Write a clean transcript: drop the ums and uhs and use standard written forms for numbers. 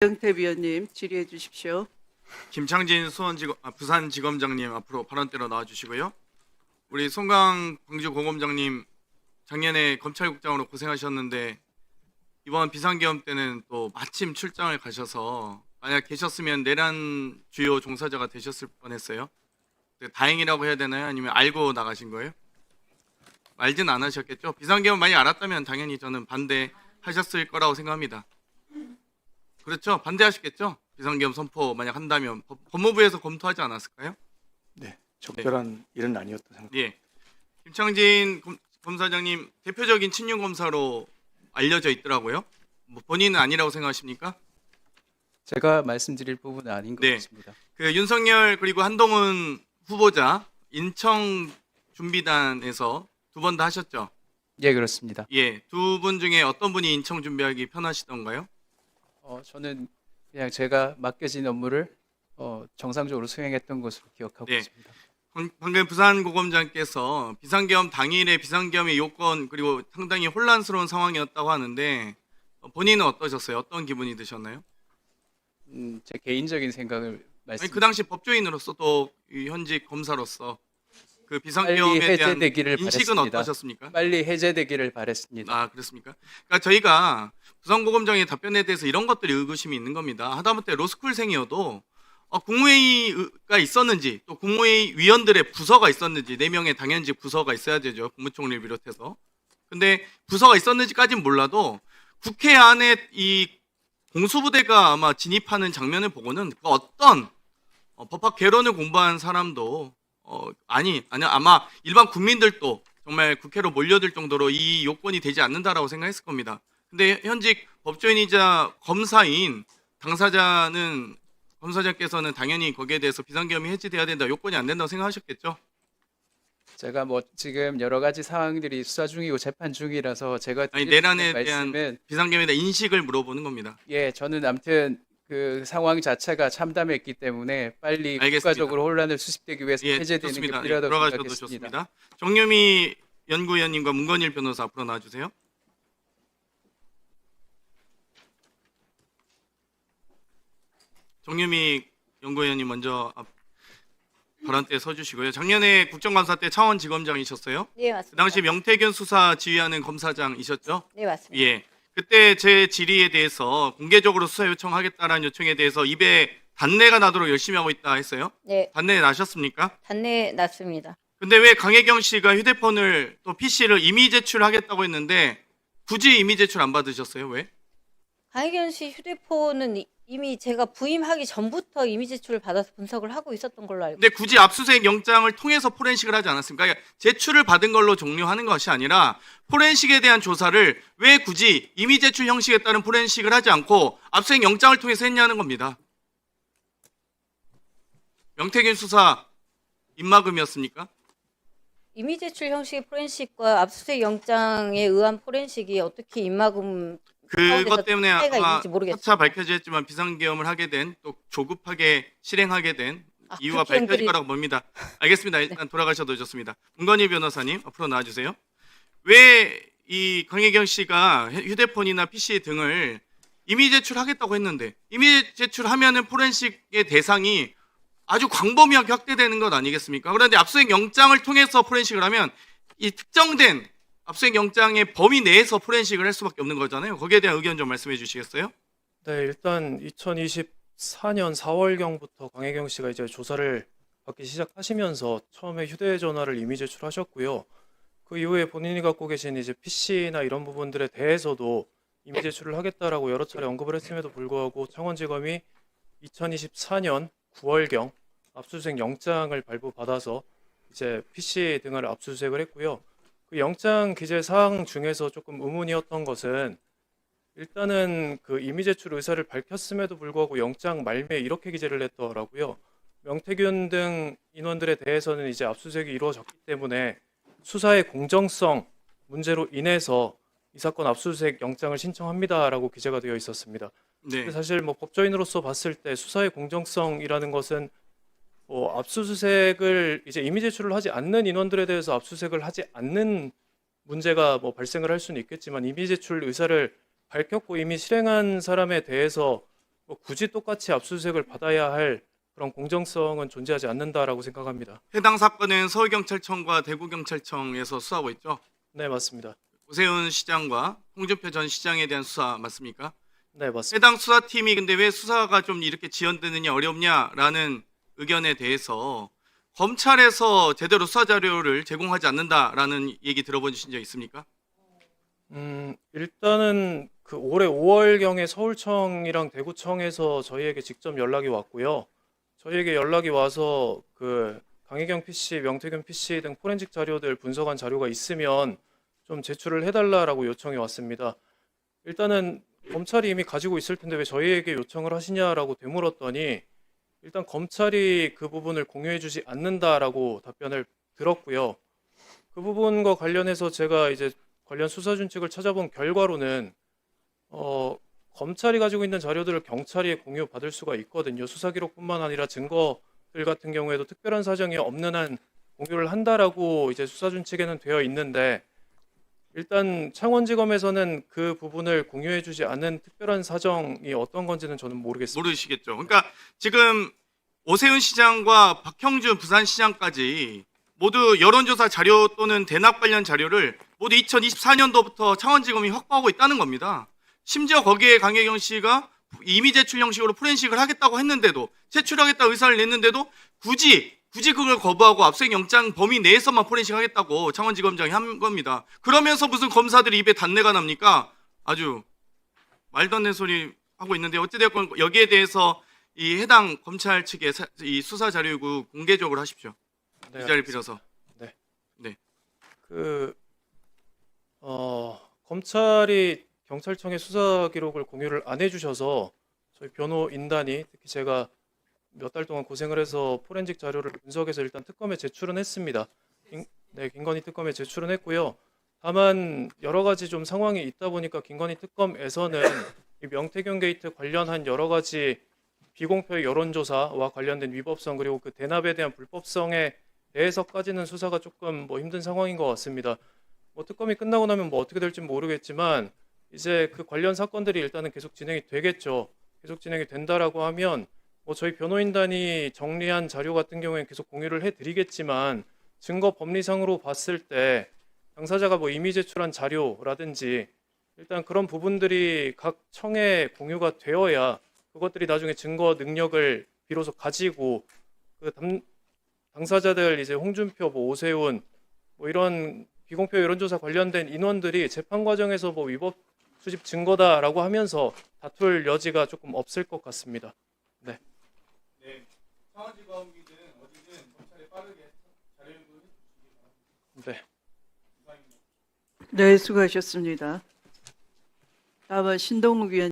정태 위원님 질의해 주십시오. 김창진 부산지검장님 앞으로 발언대로 나와주시고요. 우리 송강 광주고검장님 작년에 검찰국장으로 고생하셨는데 이번 비상계엄 때는 또 마침 출장을 가셔서 만약 계셨으면 내란 주요 종사자가 되셨을 뻔했어요. 다행이라고 해야 되나요? 아니면 알고 나가신 거예요? 알지는 않으셨겠죠? 비상계엄 많이 알았다면 당연히 저는 반대하셨을 거라고 생각합니다. 그렇죠? 반대하셨겠죠? 비상계엄 선포 만약 한다면 법무부에서 검토하지 않았을까요? 네, 적절한 일은 아니었다 생각합니다. 예. 김창진 검사장님 대표적인 친윤 검사로 알려져 있더라고요. 뭐 본인은 아니라고 생각하십니까? 제가 말씀드릴 부분은 아닌 것 네. 같습니다. 그 윤석열 그리고 한동훈 후보자 인청 준비단에서 두 번 다 하셨죠? 예, 그렇습니다. 예. 두 분 중에 어떤 분이 인청 준비하기 편하시던가요? 저는 그냥 제가 맡겨진 업무를 정상적으로 수행했던 것으로 기억하고 네. 있습니다. 방금 부산고검장께서 비상계엄 당일에 비상계엄의 요건 그리고 상당히 혼란스러운 상황이었다고 하는데 본인은 어떠셨어요? 어떤 기분이 드셨나요? 제 개인적인 생각을 아니, 말씀. 그 당시 법조인으로서 또 이 현직 검사로서 그 빨리 비상계엄에 대한 해제되기를 인식은 바랬습니다. 어떠셨습니까? 빨리 해제되기를 바랬습니다. 아, 그렇습니까? 그러니까 저희가 부산고검장의 답변에 대해서 이런 것들이 의구심이 있는 겁니다. 하다못해 로스쿨생이어도 국무회의가 있었는지 또 국무회의 위원들의 부서가 있었는지 4명의 당연직 부서가 있어야 되죠. 국무총리를 비롯해서. 근데 부서가 있었는지까지는 몰라도 국회 안에 이 공수부대가 아마 진입하는 장면을 보고는 그 어떤 법학 개론을 공부한 사람도 아마 일반 국민들도 정말 국회로 몰려들 정도로 이 요건이 되지 않는다라고 생각했을 겁니다. 근데 현직 법조인이자 검사인 검사장께서는 당연히 거기에 대해서 비상계엄이 해제돼야 된다, 요건이 안 된다고 생각하셨겠죠? 제가 지금 여러 가지 사항들이 수사 중이고 재판 중이라서 제가 아니, 드릴 수 있는 내란에 대한 말씀은 비상계엄에 대한 인식을 물어보는 겁니다. 예, 저는 아무튼 그 상황 자체가 참담했기 때문에 빨리 알겠습니다. 국가적으로 혼란을 수습되기 위해서 예, 해제되는 좋습니다. 게 필요하다고 돌아가셔도 생각했습니다. 좋습니다. 정유미 연구위원님과 문건일 변호사 앞으로 나와주세요. 정유미 연구위원님 먼저 발언 때 서주시고요. 작년에 국정감사 때 창원지검장이셨어요. 네, 그 맞습니다. 당시 명태균 수사 지휘하는 검사장이셨죠. 네, 맞습니다. 예. 그때 제 질의에 대해서 공개적으로 수사 요청하겠다라는 요청에 대해서 입에 단내가 나도록 열심히 하고 있다 했어요. 네, 단내 나셨습니까? 단내 났습니다. 근데 왜 강혜경 씨가 휴대폰을 또 PC를 이미 제출하겠다고 했는데 굳이 이미 제출 안 받으셨어요? 왜? 강혜경 씨 휴대폰은 이미 제가 부임하기 전부터 이미 제출을 받아서 분석을 하고 있었던 걸로 알고 근데 굳이 압수수색 영장을 통해서 포렌식을 하지 않았습니까? 그러니까 제출을 받은 걸로 종료하는 것이 아니라 포렌식에 대한 조사를 왜 굳이 이미 제출 형식에 따른 포렌식을 하지 않고 압수수색 영장을 통해서 했냐는 겁니다. 명태균 수사 입막음이었습니까? 이미 제출 형식의 포렌식과 압수수색 영장에 의한 포렌식이 어떻게 입막음 그것 때문에 차이가 아마 있는지 모르겠어요. 차차 밝혀졌지만 비상계엄을 하게 된 또 조급하게 실행하게 된 이유가 그렇게 밝혀질 연결이- 거라고 봅니다. 알겠습니다. 일단 돌아가셔도 좋습니다. 문건희 변호사님 앞으로 나와주세요. 왜 이 강혜경 씨가 휴대폰이나 PC 등을 이미 제출하겠다고 했는데 이미 제출하면은 포렌식의 대상이 아주 광범위하게 확대되는 것 아니겠습니까? 그런데 압수수색 영장을 통해서 포렌식을 하면 이 특정된 압수수색 영장의 범위 내에서 포렌식을 할 수밖에 없는 거잖아요. 거기에 대한 의견 좀 말씀해 주시겠어요? 네, 일단 2024년 4월경부터 강혜경 씨가 이제 조사를 받기 시작하시면서 처음에 휴대전화를 이미 제출하셨고요. 그 이후에 본인이 갖고 계신 이제 PC나 이런 부분들에 대해서도 이미 제출을 하겠다라고 여러 차례 언급을 했음에도 불구하고 창원지검이 2024년 9월경 압수수색 영장을 발부받아서 이제 PC 등을 압수수색을 했고요. 그 영장 기재 사항 중에서 조금 의문이었던 것은 일단은 그 이미 제출 의사를 밝혔음에도 불구하고 영장 말미에 이렇게 기재를 했더라고요. 명태균 등 인원들에 대해서는 이제 압수수색이 이루어졌기 때문에 수사의 공정성 문제로 인해서 이 사건 압수수색 영장을 신청합니다라고 기재가 되어 있었습니다. 네. 근데 사실 뭐 법조인으로서 봤을 때 수사의 공정성이라는 것은 압수수색을 이제 이미 제출을 하지 않는 인원들에 대해서 압수수색을 하지 않는 문제가 뭐 발생을 할 수는 있겠지만 이미 제출 의사를 밝혔고 이미 실행한 사람에 대해서 뭐 굳이 똑같이 압수수색을 받아야 할 그런 공정성은 존재하지 않는다라고 생각합니다. 해당 사건은 서울경찰청과 대구경찰청에서 수사하고 있죠. 네, 맞습니다. 오세훈 시장과 홍준표 전 시장에 대한 수사 맞습니까? 네, 맞습니다. 해당 수사팀이 근데 왜 수사가 좀 이렇게 지연되느냐 어렵냐라는 의견에 대해서 검찰에서 제대로 수사 자료를 제공하지 않는다라는 얘기 들어보신 적 있습니까? 일단은 그 올해 5월경에 서울청이랑 대구청에서 저희에게 직접 연락이 왔고요. 저희에게 연락이 와서 그 강혜경 PC, 명태균 PC 등 포렌식 자료들 분석한 자료가 있으면 좀 제출을 해달라라고 요청이 왔습니다. 일단은 검찰이 이미 가지고 있을 텐데 왜 저희에게 요청을 하시냐라고 되물었더니 일단 검찰이 그 부분을 공유해주지 않는다라고 답변을 들었고요. 그 부분과 관련해서 제가 이제 관련 수사 준칙을 찾아본 결과로는 검찰이 가지고 있는 자료들을 경찰이 공유받을 수가 있거든요. 수사 기록뿐만 아니라 증거들 같은 경우에도 특별한 사정이 없는 한 공유를 한다라고 이제 수사 준칙에는 되어 있는데 일단 창원지검에서는 그 부분을 공유해주지 않은 특별한 사정이 어떤 건지는 저는 모르겠습니다. 모르시겠죠. 그러니까 지금 오세훈 시장과 박형준 부산시장까지 모두 여론조사 자료 또는 대납 관련 자료를 모두 2024년도부터 창원지검이 확보하고 있다는 겁니다. 심지어 거기에 강혜경 씨가 이미 제출 형식으로 포렌식을 하겠다고 했는데도 제출하겠다고 의사를 냈는데도 굳이 그걸 거부하고 압수영장 범위 내에서만 포렌식 하겠다고 창원지검장이 한 겁니다. 그러면서 무슨 검사들이 입에 단내가 납니까? 아주 말도 안 되는 소리 하고 있는데 어찌되었건 여기에 대해서 이 해당 검찰 측의 이 수사 자료 공개적으로 하십시오. 네, 이 자리를 알겠습니다. 빌어서. 검찰이 경찰청의 수사 기록을 공유를 안 해주셔서 저희 변호인단이 특히 제가 몇 달 동안 고생을 해서 포렌식 자료를 분석해서 일단 특검에 제출은 했습니다. 김건희 특검에 제출은 했고요. 다만 여러 가지 좀 상황이 있다 보니까 김건희 특검에서는 이 명태균 게이트 관련한 여러 가지 비공표의 여론조사와 관련된 위법성 그리고 그 대납에 대한 불법성에 대해서까지는 수사가 조금 힘든 상황인 것 같습니다. 특검이 끝나고 나면 어떻게 될지 모르겠지만 이제 그 관련 사건들이 일단은 계속 진행이 되겠죠. 계속 진행이 된다라고 하면 저희 변호인단이 정리한 자료 같은 경우에는 계속 공유를 해드리겠지만 증거 법리상으로 봤을 때 당사자가 이미 제출한 자료라든지 일단 그런 부분들이 각 청에 공유가 되어야 그것들이 나중에 증거 능력을 비로소 가지고 그 당사자들 이제 홍준표, 오세훈 이런 비공표 여론조사 관련된 인원들이 재판 과정에서 위법 수집 증거다라고 하면서 다툴 여지가 조금 없을 것 같습니다. 네. 창원지검이든 어디든 검찰에 빠르게 자료 요구를 해주시기 바랍니다. 네. 네, 수고하셨습니다. 다음은 신동욱 위원.